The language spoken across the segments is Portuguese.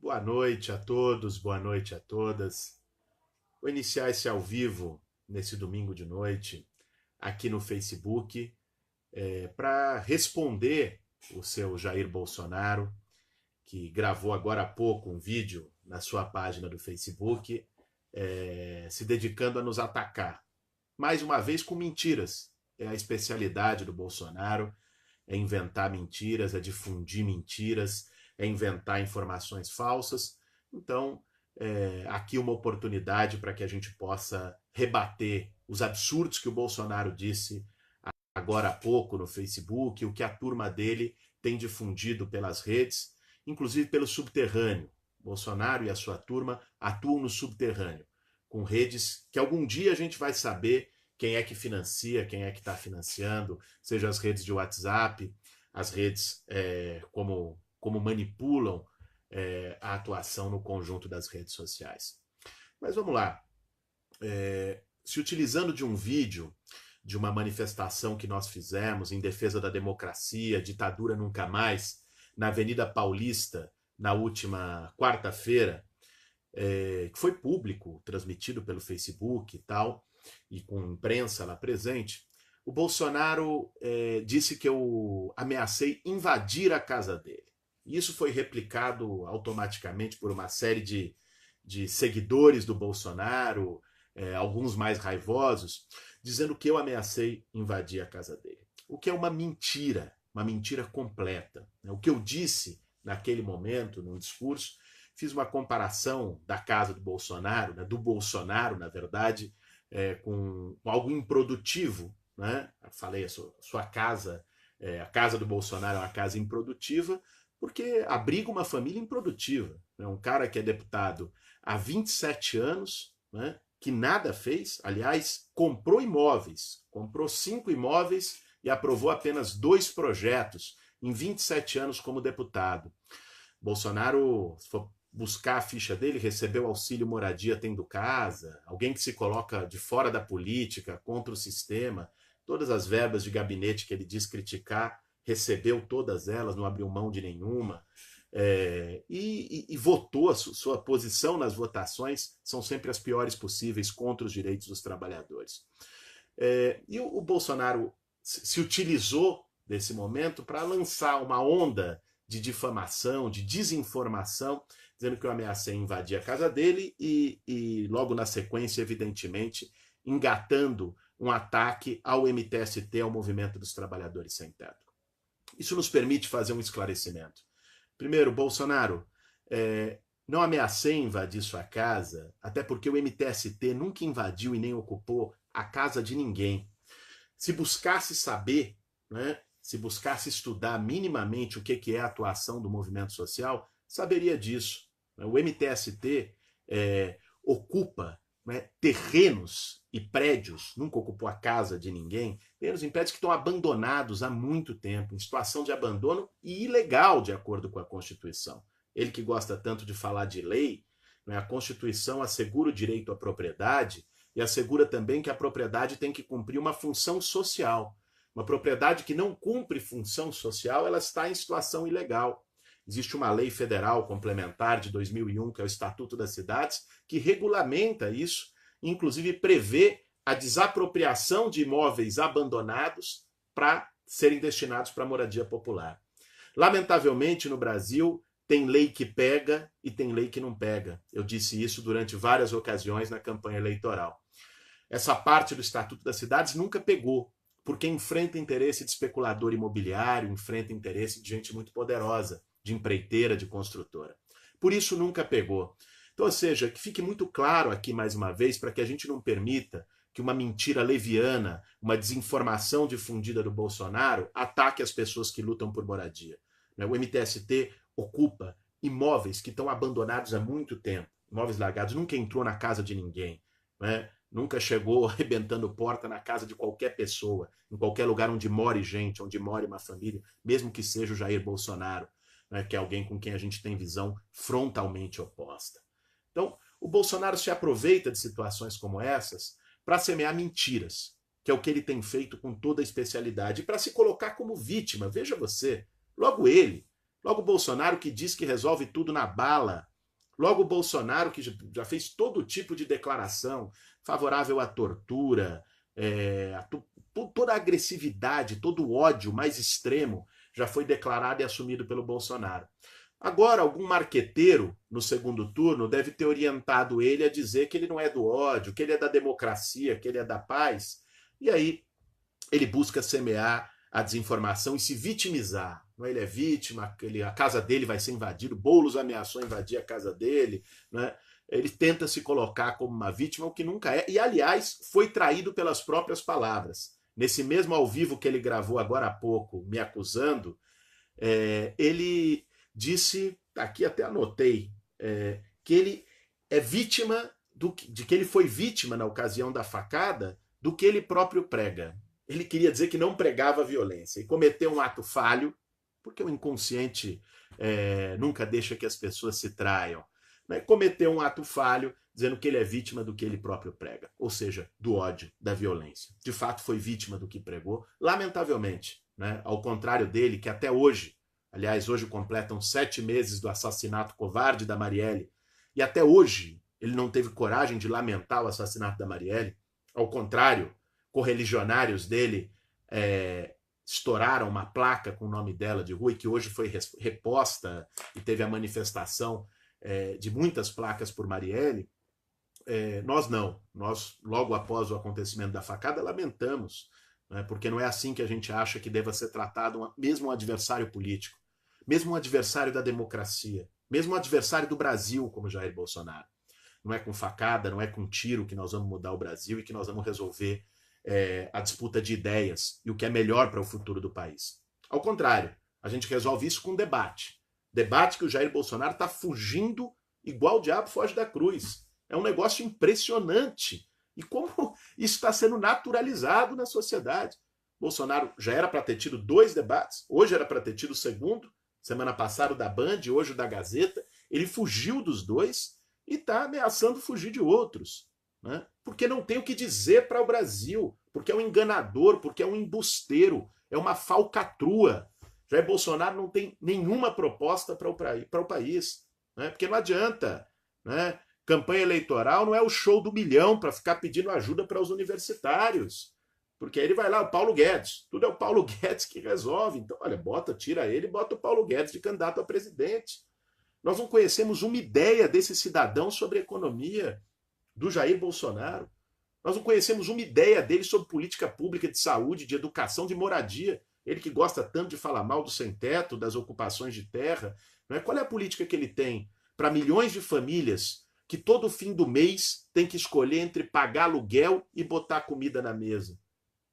Boa noite a todos, boa noite a todas. Vou iniciar esse ao vivo nesse domingo de noite aqui no Facebook para responder o seu Jair Bolsonaro, que gravou agora há pouco um vídeo na sua página do Facebook se dedicando a nos atacar. Mais uma vez com mentiras. É a especialidade do Bolsonaro, é inventar mentiras, é difundir mentiras, é inventar informações falsas. Então, aqui uma oportunidade para que a gente possa rebater os absurdos que o Bolsonaro disse agora há pouco no Facebook, o que a turma dele tem difundido pelas redes, inclusive pelo subterrâneo. Bolsonaro e a sua turma atuam no subterrâneo, com redes que algum dia a gente vai saber quem é que financia, quem é que está financiando, seja as redes de WhatsApp, as redes como manipulam a atuação no conjunto das redes sociais. Mas vamos lá. Se utilizando de um vídeo de uma manifestação que nós fizemos em defesa da democracia, ditadura nunca mais, na Avenida Paulista, na última quarta-feira, que foi público, transmitido pelo Facebook e tal, e com imprensa lá presente, o Bolsonaro disse que eu ameacei invadir a casa dele. Isso foi replicado automaticamente por uma série de seguidores do Bolsonaro, alguns mais raivosos, dizendo que eu ameacei invadir a casa dele. O que é uma mentira completa. O que eu disse naquele momento, num discurso, fiz uma comparação da casa do Bolsonaro, né, do Bolsonaro, na verdade, com algo improdutivo. Né? Falei, a sua casa, a casa do Bolsonaro é uma casa improdutiva, porque abriga uma família improdutiva. Né? Um cara que é deputado há 27 anos, né, que nada fez, aliás, comprou imóveis, comprou 5 imóveis e aprovou apenas 2 projetos em 27 anos como deputado. Bolsonaro, se for buscar a ficha dele, recebeu auxílio moradia tendo casa, alguém que se coloca de fora da política, contra o sistema, todas as verbas de gabinete que ele diz criticar, recebeu todas elas, não abriu mão de nenhuma, e votou, a sua posição nas votações são sempre as piores possíveis contra os direitos dos trabalhadores. E o Bolsonaro se utilizou desse momento para lançar uma onda de difamação, de desinformação, dizendo que eu ameacei invadir a casa dele e logo na sequência, evidentemente, engatando um ataque ao MTST, ao Movimento dos Trabalhadores Sem Teto. Isso nos permite fazer um esclarecimento. Primeiro, Bolsonaro, não ameacei invadir sua casa, até porque o MTST nunca invadiu e nem ocupou a casa de ninguém. Se buscasse saber, né, se buscasse estudar minimamente o que é a atuação do movimento social, saberia disso. O MTST ocupa, né, terrenos e prédios, nunca ocupou a casa de ninguém, terrenos em prédios que estão abandonados há muito tempo, em situação de abandono e ilegal, de acordo com a Constituição. Ele que gosta tanto de falar de lei, né, a Constituição assegura o direito à propriedade e assegura também que a propriedade tem que cumprir uma função social. Uma propriedade que não cumpre função social, ela está em situação ilegal. Existe uma lei federal complementar de 2001, que é o Estatuto das Cidades, que regulamenta isso, inclusive prevê a desapropriação de imóveis abandonados para serem destinados para moradia popular. Lamentavelmente, no Brasil, tem lei que pega e tem lei que não pega. Eu disse isso durante várias ocasiões na campanha eleitoral. Essa parte do Estatuto das Cidades nunca pegou, porque enfrenta interesse de especulador imobiliário, enfrenta interesse de gente muito poderosa, de empreiteira, de construtora. Por isso nunca pegou. Então, ou seja, que fique muito claro aqui mais uma vez, para que a gente não permita que uma mentira leviana, uma desinformação difundida do Bolsonaro ataque as pessoas que lutam por moradia. O MTST ocupa imóveis que estão abandonados há muito tempo, imóveis largados, nunca entrou na casa de ninguém, né? Nunca chegou arrebentando porta na casa de qualquer pessoa, em qualquer lugar onde more gente, onde more uma família, mesmo que seja o Jair Bolsonaro, né, que é alguém com quem a gente tem visão frontalmente oposta. Então, o Bolsonaro se aproveita de situações como essas para semear mentiras, que é o que ele tem feito com toda a especialidade, e para se colocar como vítima. Veja você, logo ele, logo o Bolsonaro, que diz que resolve tudo na bala, Logo o Bolsonaro, que já fez todo tipo de declaração favorável à tortura, toda a agressividade, todo o ódio mais extremo já foi declarado e assumido pelo Bolsonaro. Agora, algum marqueteiro no segundo turno deve ter orientado ele a dizer que ele não é do ódio, que ele é da democracia, que ele é da paz, e aí ele busca semear a desinformação e se vitimizar. Ele é vítima, a casa dele vai ser invadida, Boulos ameaçou invadir a casa dele, né? Ele tenta se colocar como uma vítima, o que nunca é, e aliás foi traído pelas próprias palavras. Nesse mesmo ao vivo que ele gravou agora há pouco, me acusando, ele disse, aqui até anotei, que ele é vítima, de que ele foi vítima na ocasião da facada do que ele próprio prega. Ele queria dizer que não pregava violência e cometeu um ato falho, porque o inconsciente nunca deixa que as pessoas se traiam. Né? Cometeu um ato falho, dizendo que ele é vítima do que ele próprio prega, ou seja, do ódio, da violência. De fato, foi vítima do que pregou, lamentavelmente, né? Ao contrário dele, que até hoje, aliás, hoje completam 7 meses do assassinato covarde da Marielle, e até hoje ele não teve coragem de lamentar o assassinato da Marielle. Ao contrário, correligionários dele estouraram uma placa com o nome dela de rua, e que hoje foi reposta e teve a manifestação de muitas placas por Marielle. Nós não. Nós, logo após o acontecimento da facada, lamentamos, né, porque não é assim que a gente acha que deva ser tratado mesmo um adversário político, mesmo um adversário da democracia, mesmo um adversário do Brasil, como Jair Bolsonaro. Não é com facada, não é com tiro que nós vamos mudar o Brasil e que nós vamos resolver a disputa de ideias e o que é melhor para o futuro do país. Ao contrário, a gente resolve isso com debate. Debate que o Jair Bolsonaro está fugindo igual o diabo foge da cruz. É um negócio impressionante. E como isso está sendo naturalizado na sociedade. Bolsonaro já era para ter tido 2 debates, hoje era para ter tido o segundo, semana passada o da Band, hoje o da Gazeta. Ele fugiu dos 2 e está ameaçando fugir de outros. Né? Porque não tem o que dizer para o Brasil, porque é um enganador, porque é um embusteiro, é uma falcatrua. Jair Bolsonaro não tem nenhuma proposta para o país, né? Porque não adianta, né? Campanha eleitoral não é o show do milhão para ficar pedindo ajuda para os universitários, porque aí ele vai lá, o Paulo Guedes, tudo é o Paulo Guedes que resolve. Então, olha, tira ele e bota o Paulo Guedes de candidato a presidente. Nós não conhecemos uma ideia desse cidadão sobre economia, do Jair Bolsonaro. Nós não conhecemos uma ideia dele sobre política pública de saúde, de educação, de moradia. Ele que gosta tanto de falar mal do sem-teto, das ocupações de terra. Né? Qual é a política que ele tem para milhões de famílias que todo fim do mês tem que escolher entre pagar aluguel e botar comida na mesa?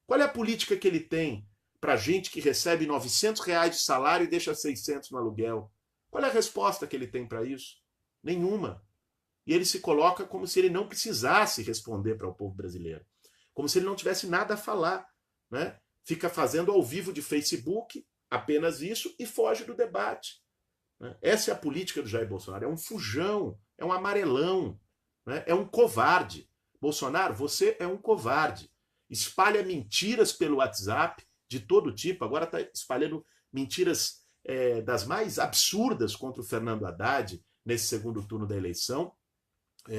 Qual é a política que ele tem para gente que recebe R$900 de salário e deixa 600 no aluguel? Qual é a resposta que ele tem para isso? Nenhuma. E ele se coloca como se ele não precisasse responder para o povo brasileiro. Como se ele não tivesse nada a falar. Né? Fica fazendo ao vivo de Facebook apenas isso e foge do debate. Né? Essa é a política do Jair Bolsonaro. É um fujão, é um amarelão, né? É um covarde. Bolsonaro, você é um covarde. Espalha mentiras pelo WhatsApp de todo tipo. Agora está espalhando mentiras das mais absurdas contra o Fernando Haddad nesse segundo turno da eleição.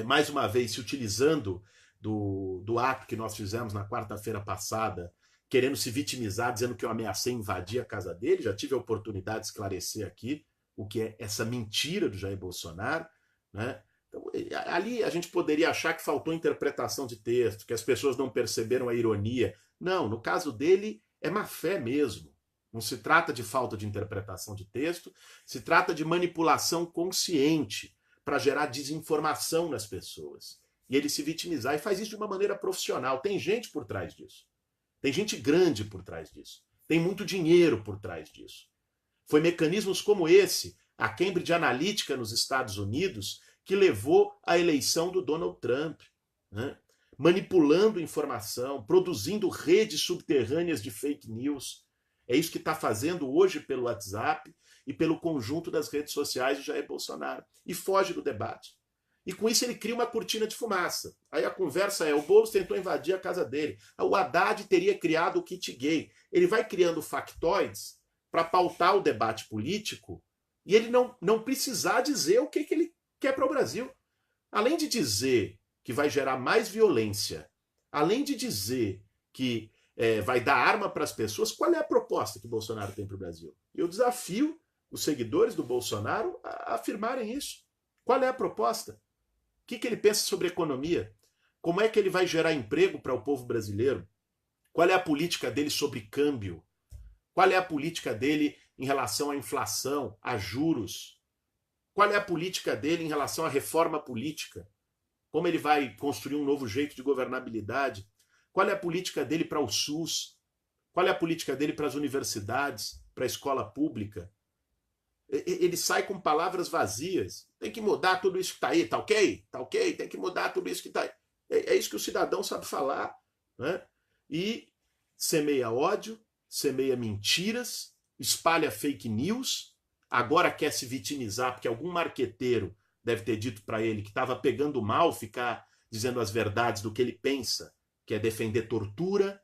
Mais uma vez se utilizando do ato que nós fizemos na quarta-feira passada, querendo se vitimizar, dizendo que eu ameacei invadir a casa dele. Já tive a oportunidade de esclarecer aqui o que é essa mentira do Jair Bolsonaro. Né? Então, ali a gente poderia achar que faltou interpretação de texto, que as pessoas não perceberam a ironia. Não, no caso dele é má fé mesmo. Não se trata de falta de interpretação de texto, se trata de manipulação consciente para gerar desinformação nas pessoas. E ele se vitimizar, e faz isso de uma maneira profissional. Tem gente por trás disso. Tem gente grande por trás disso. Tem muito dinheiro por trás disso. Foi mecanismos como esse, a Cambridge Analytica nos Estados Unidos, que levou à eleição do Donald Trump. Né? Manipulando informação, produzindo redes subterrâneas de fake news. É isso que está fazendo hoje pelo WhatsApp e pelo conjunto das redes sociais de Jair Bolsonaro. E foge do debate. E com isso ele cria uma cortina de fumaça. Aí a conversa é, o Boulos tentou invadir a casa dele. O Haddad teria criado o kit gay. Ele vai criando factoides para pautar o debate político e ele não precisar dizer o que ele quer para o Brasil. Além de dizer que vai gerar mais violência, além de dizer que vai dar arma para as pessoas, qual é a proposta que o Bolsonaro tem para o Brasil? Eu desafio os seguidores do Bolsonaro a afirmarem isso. Qual é a proposta? O que ele pensa sobre economia? Como é que ele vai gerar emprego para o povo brasileiro? Qual é a política dele sobre câmbio? Qual é a política dele em relação à inflação, a juros? Qual é a política dele em relação à reforma política? Como ele vai construir um novo jeito de governabilidade? Qual é a política dele para o SUS? Qual é a política dele para as universidades, para a escola pública? Ele sai com palavras vazias. Tem que mudar tudo isso que está aí, tá ok? Tá ok? Tem que mudar tudo isso que está aí. É isso que o cidadão sabe falar. Né? E semeia ódio, semeia mentiras, espalha fake news, agora quer se vitimizar porque algum marqueteiro deve ter dito para ele que estava pegando mal ficar dizendo as verdades do que ele pensa, que é defender tortura,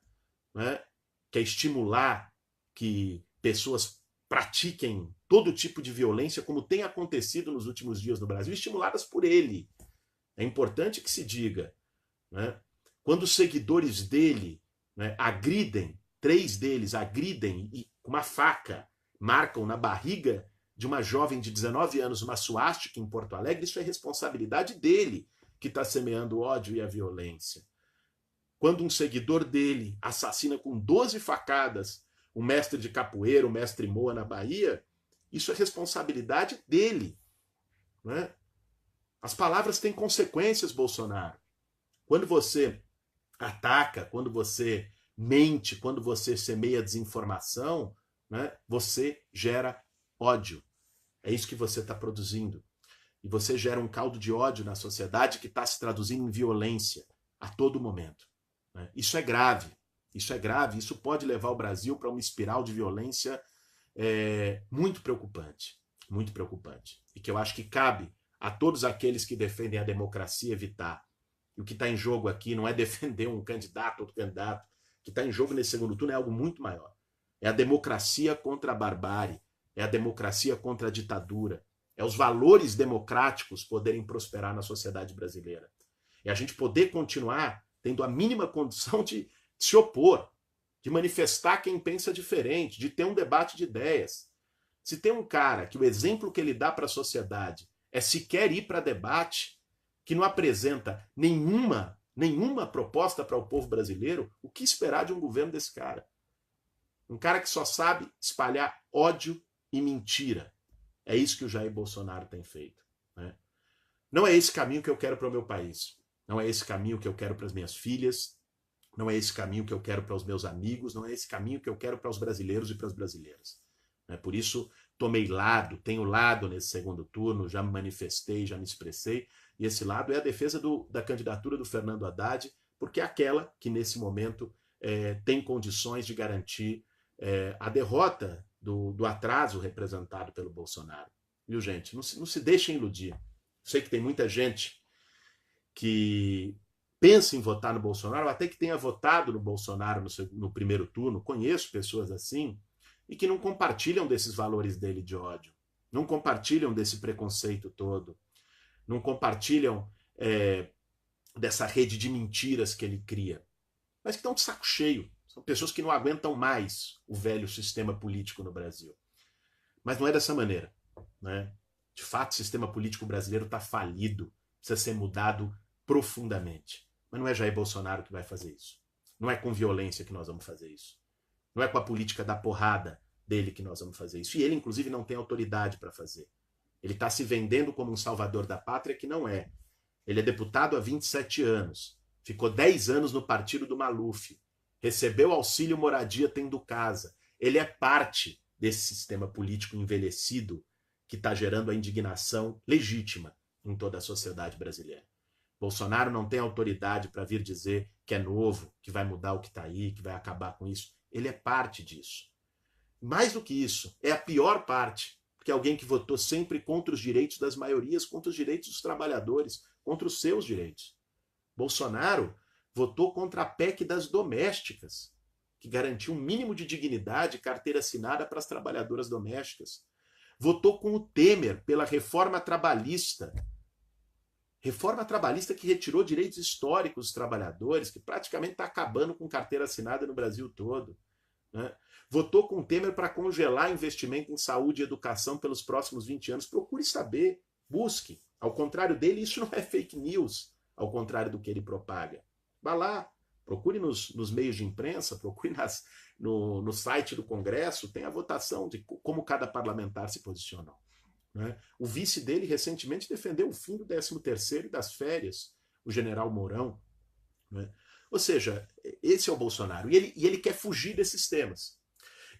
né? Que é estimular que pessoas pratiquem todo tipo de violência, como tem acontecido nos últimos dias no Brasil, estimuladas por ele. É importante que se diga. Né? Quando os seguidores dele, né, agridem, 3 deles agridem e com uma faca marcam na barriga de uma jovem de 19 anos uma suástica em Porto Alegre, isso é responsabilidade dele que está semeando o ódio e a violência. Quando um seguidor dele assassina com 12 facadas o mestre de capoeira, o mestre Moa na Bahia, isso é responsabilidade dele. Né? As palavras têm consequências, Bolsonaro. Quando você ataca, quando você mente, quando você semeia desinformação, né, você gera ódio. É isso que você está produzindo. E você gera um caldo de ódio na sociedade que está se traduzindo em violência a todo momento. Né? Isso é grave. Isso é grave. Isso pode levar o Brasil para uma espiral de violência muito preocupante. Muito preocupante. E que eu acho que cabe a todos aqueles que defendem a democracia evitar. E o que está em jogo aqui não é defender um candidato, outro candidato. O que está em jogo nesse segundo turno é algo muito maior. É a democracia contra a barbárie. É a democracia contra a ditadura. É os valores democráticos poderem prosperar na sociedade brasileira. É a gente poder continuar tendo a mínima condição de se opor, de manifestar quem pensa diferente, de ter um debate de ideias. Se tem um cara que o exemplo que ele dá para a sociedade é sequer ir para debate, que não apresenta nenhuma proposta para o povo brasileiro, o que esperar de um governo desse cara? Um cara que só sabe espalhar ódio e mentira. É isso que o Jair Bolsonaro tem feito. Né? Não é esse caminho que eu quero para o meu país. Não é esse caminho que eu quero para as minhas filhas. Não é esse caminho que eu quero para os meus amigos. Não é esse caminho que eu quero para os brasileiros e para as brasileiras. Por isso, tomei lado, tenho lado nesse segundo turno, já me manifestei, já me expressei. E esse lado é a defesa da candidatura do Fernando Haddad, porque é aquela que, nesse momento, tem condições de garantir a derrota do atraso representado pelo Bolsonaro. Viu, gente? Não se deixem iludir. Sei que tem muita gente que pensa em votar no Bolsonaro, até que tenha votado no Bolsonaro no primeiro turno, conheço pessoas assim, e que não compartilham desses valores dele de ódio, não compartilham desse preconceito todo, não compartilham dessa rede de mentiras que ele cria, mas que estão de saco cheio. São pessoas que não aguentam mais o velho sistema político no Brasil. Mas não é dessa maneira. Né? De fato, o sistema político brasileiro está falido, precisa ser mudado profundamente. Mas não é Jair Bolsonaro que vai fazer isso. Não é com violência que nós vamos fazer isso. Não é com a política da porrada dele que nós vamos fazer isso. E ele, inclusive, não tem autoridade para fazer. Ele está se vendendo como um salvador da pátria, que não é. Ele é deputado há 27 anos. Ficou 10 anos no partido do Maluf. Recebeu auxílio moradia tendo casa. Ele é parte desse sistema político envelhecido que está gerando a indignação legítima em toda a sociedade brasileira. Bolsonaro não tem autoridade para vir dizer que é novo, que vai mudar o que está aí, que vai acabar com isso. Ele é parte disso. Mais do que isso, é a pior parte, porque é alguém que votou sempre contra os direitos das maiorias, contra os direitos dos trabalhadores, contra os seus direitos. Bolsonaro votou contra a PEC das domésticas, que garantiu um mínimo de dignidade e carteira assinada para as trabalhadoras domésticas. Votou com o Temer pela reforma trabalhista, Reforma trabalhista que retirou direitos históricos dos trabalhadores, que praticamente está acabando com carteira assinada no Brasil todo. Né? Votou com Temer para congelar investimento em saúde e educação pelos próximos 20 anos. Procure saber, busque. Ao contrário dele, isso não é fake news, ao contrário do que ele propaga. Vá lá, procure nos meios de imprensa, procure no site do Congresso, tem a votação de como cada parlamentar se posicionou. Né? O vice dele recentemente defendeu o fim do 13º e das férias, o general Mourão. Né? Ou seja, esse é o Bolsonaro. E ele quer fugir desses temas.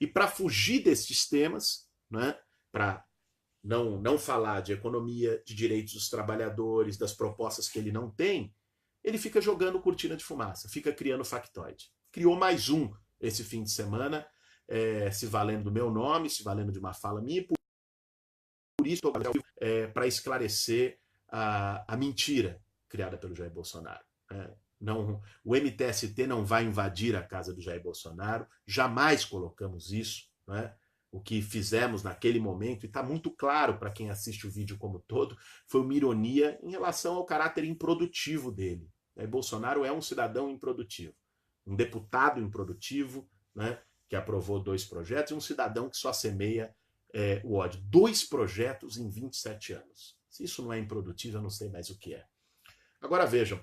E para fugir desses temas, né, para não falar de economia, de direitos dos trabalhadores, das propostas que ele não tem, ele fica jogando cortina de fumaça, fica criando factoide. Criou mais um esse fim de semana, se valendo do meu nome, se valendo de uma fala minha, por isso para esclarecer a mentira criada pelo Jair Bolsonaro. Não, o MTST não vai invadir a casa do Jair Bolsonaro, jamais colocamos isso. Né? O que fizemos naquele momento, e está muito claro para quem assiste o vídeo como todo, foi uma ironia em relação ao caráter improdutivo dele. Bolsonaro é um cidadão improdutivo, um deputado improdutivo, né, que aprovou 2 projetos, e um cidadão que só semeia o ódio. 2 projetos em 27 anos. Se isso não é improdutivo, eu não sei mais o que é. Agora vejam,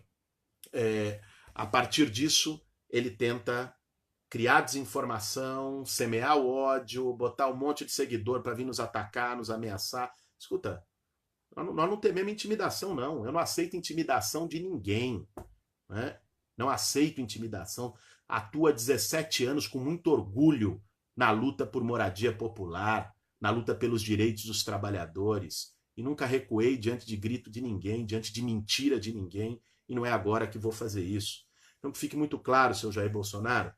a partir disso, ele tenta criar desinformação, semear o ódio, botar um monte de seguidor para vir nos atacar, nos ameaçar. Escuta, nós não tememos intimidação, não. Eu não aceito intimidação de ninguém. Né? Não aceito intimidação. Atuo há 17 anos com muito orgulho na luta por moradia popular, na luta pelos direitos dos trabalhadores. E nunca recuei diante de grito de ninguém, diante de mentira de ninguém. E não é agora que vou fazer isso. Então que fique muito claro, seu Jair Bolsonaro,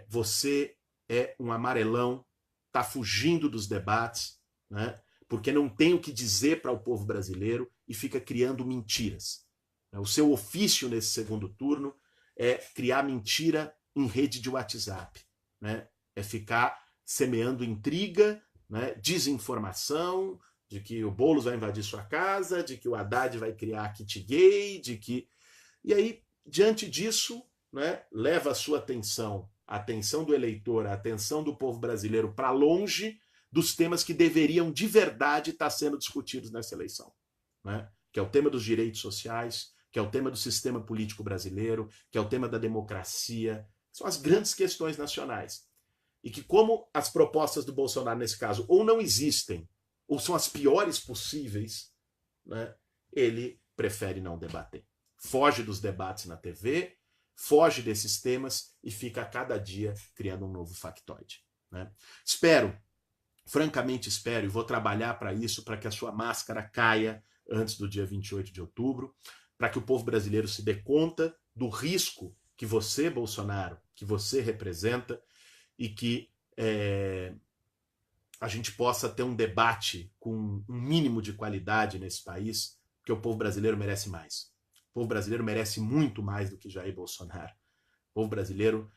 você é um amarelão, está fugindo dos debates, né? Porque não tem o que dizer para o povo brasileiro e fica criando mentiras. O seu ofício nesse segundo turno é criar mentira em rede de WhatsApp. Né? É ficar semeando intriga, né? Desinformação, de que o Boulos vai invadir sua casa, de que o Haddad vai criar kit gay, de que... E aí, diante disso, né, leva a sua atenção, a atenção do eleitor, a atenção do povo brasileiro para longe dos temas que deveriam de verdade estar sendo discutidos nessa eleição. Né? Que é o tema dos direitos sociais, que é o tema do sistema político brasileiro, que é o tema da democracia. São as grandes questões nacionais. E que, como as propostas do Bolsonaro, nesse caso, ou não existem, ou são as piores possíveis, né, ele prefere não debater. Foge dos debates na TV, foge desses temas e fica a cada dia criando um novo factoide. Né? Espero, francamente espero, e vou trabalhar para isso, para que a sua máscara caia antes do dia 28 de outubro, para que o povo brasileiro se dê conta do risco que você, Bolsonaro, que você representa, e que a gente possa ter um debate com um mínimo de qualidade nesse país, porque o povo brasileiro merece mais. O povo brasileiro merece muito mais do que Jair Bolsonaro. O povo brasileiro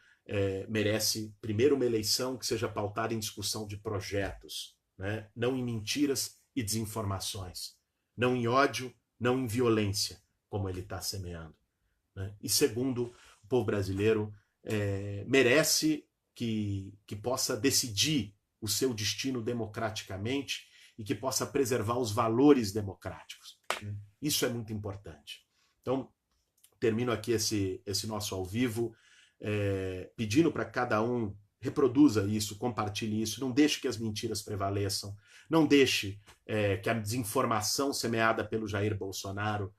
merece, primeiro, uma eleição que seja pautada em discussão de projetos, né? Não em mentiras e desinformações, não em ódio, não em violência, como ele está semeando. Né? E segundo, o povo brasileiro merece que possa decidir o seu destino democraticamente e que possa preservar os valores democráticos. Isso é muito importante. Então, termino aqui esse nosso ao vivo, pedindo para cada um reproduza isso, compartilhe isso, não deixe que as mentiras prevaleçam, não deixe que a desinformação semeada pelo Jair Bolsonaro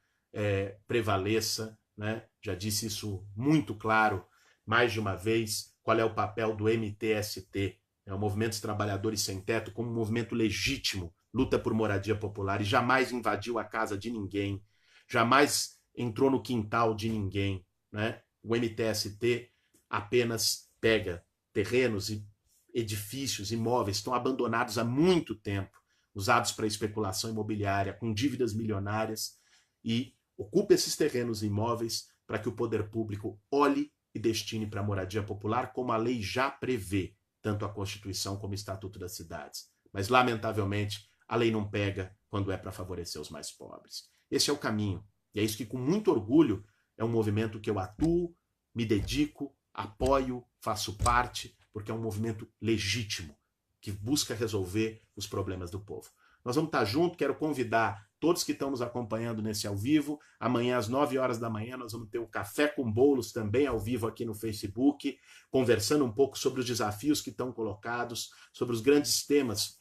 prevaleça. Né? Já disse isso muito claro, mais de uma vez, qual é o papel do MTST, o Movimento dos Trabalhadores Sem Teto, como um movimento legítimo, luta por moradia popular e jamais invadiu a casa de ninguém, jamais entrou no quintal de ninguém. Né? O MTST apenas pega terrenos e edifícios, imóveis, estão abandonados há muito tempo, usados para especulação imobiliária, com dívidas milionárias, e ocupa esses terrenos e imóveis para que o poder público olhe e destine para a moradia popular, como a lei já prevê, tanto a Constituição como o Estatuto das Cidades. Mas, lamentavelmente, a lei não pega quando é para favorecer os mais pobres. Esse é o caminho. E é isso que, com muito orgulho, é um movimento que eu atuo, me dedico, apoio, faço parte, porque é um movimento legítimo, que busca resolver os problemas do povo. Nós vamos estar juntos, quero convidar todos que estão nos acompanhando nesse ao vivo. Amanhã, às 9 horas da manhã, nós vamos ter o Café com Bolos também ao vivo aqui no Facebook, conversando um pouco sobre os desafios que estão colocados, sobre os grandes temas,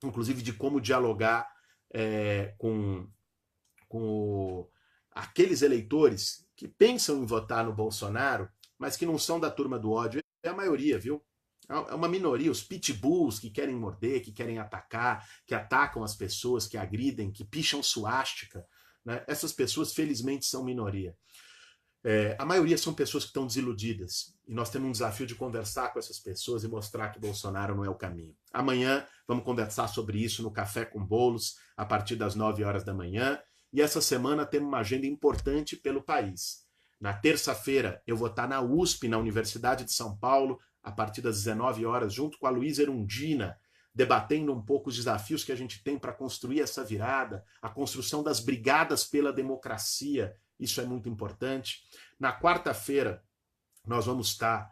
inclusive de como dialogar com aqueles eleitores que pensam em votar no Bolsonaro, mas que não são da turma do ódio. É a maioria, viu? É uma minoria, os pitbulls que querem morder, que querem atacar, que atacam as pessoas, que agridem, que picham suástica, né? Essas pessoas, felizmente, são minoria. A maioria são pessoas que estão desiludidas. E nós temos um desafio de conversar com essas pessoas e mostrar que Bolsonaro não é o caminho. Amanhã vamos conversar sobre isso no Café com Bolos, a partir das 9 horas da manhã. E essa semana temos uma agenda importante pelo país. Na terça-feira eu vou estar na USP, na Universidade de São Paulo, a partir das 19 horas, junto com a Luísa Erundina, debatendo um pouco os desafios que a gente tem para construir essa virada, a construção das brigadas pela democracia. Isso é muito importante. Na quarta-feira, nós vamos estar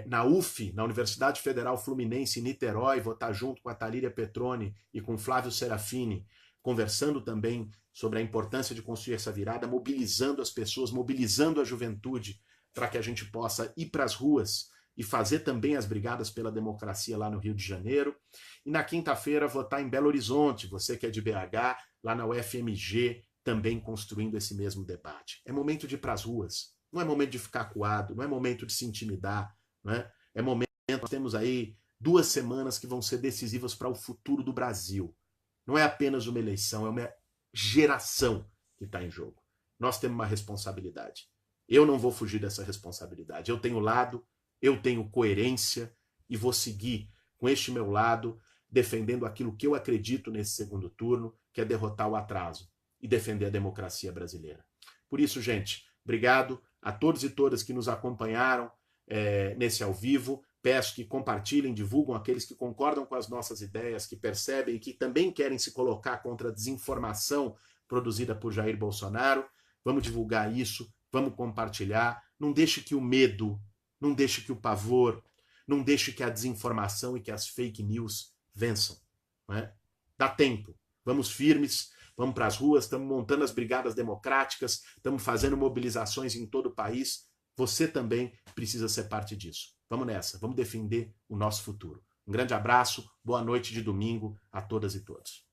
na UF, na Universidade Federal Fluminense, em Niterói. Vou estar junto com a Talíria Petroni e com Flávio Serafini, conversando também sobre a importância de construir essa virada, mobilizando as pessoas, mobilizando a juventude, para que a gente possa ir para as ruas e fazer também as brigadas pela democracia lá no Rio de Janeiro. E na quinta-feira vou estar em Belo Horizonte, você que é de BH, lá na UFMG, também construindo esse mesmo debate. É momento de ir para as ruas, não é momento de ficar acuado, não é momento de se intimidar, não é? É momento, nós temos aí 2 semanas que vão ser decisivas para o futuro do Brasil. Não é apenas uma eleição, é uma geração que está em jogo. Nós temos uma responsabilidade. Eu não vou fugir dessa responsabilidade. Eu tenho lado, eu tenho coerência e vou seguir com este meu lado, defendendo aquilo que eu acredito nesse segundo turno, que é derrotar o atraso e defender a democracia brasileira. Por isso, gente, obrigado a todos e todas que nos acompanharam nesse ao vivo. Peço que compartilhem, divulgam aqueles que concordam com as nossas ideias, que percebem e que também querem se colocar contra a desinformação produzida por Jair Bolsonaro. Vamos divulgar isso, vamos compartilhar. Não deixe que o medo, não deixe que o pavor, não deixe que a desinformação e que as fake news vençam. Não é? Dá tempo. Vamos firmes, vamos para as ruas, estamos montando as brigadas democráticas, estamos fazendo mobilizações em todo o país. Você também precisa ser parte disso. Vamos nessa, vamos defender o nosso futuro. Um grande abraço, boa noite de domingo a todas e todos.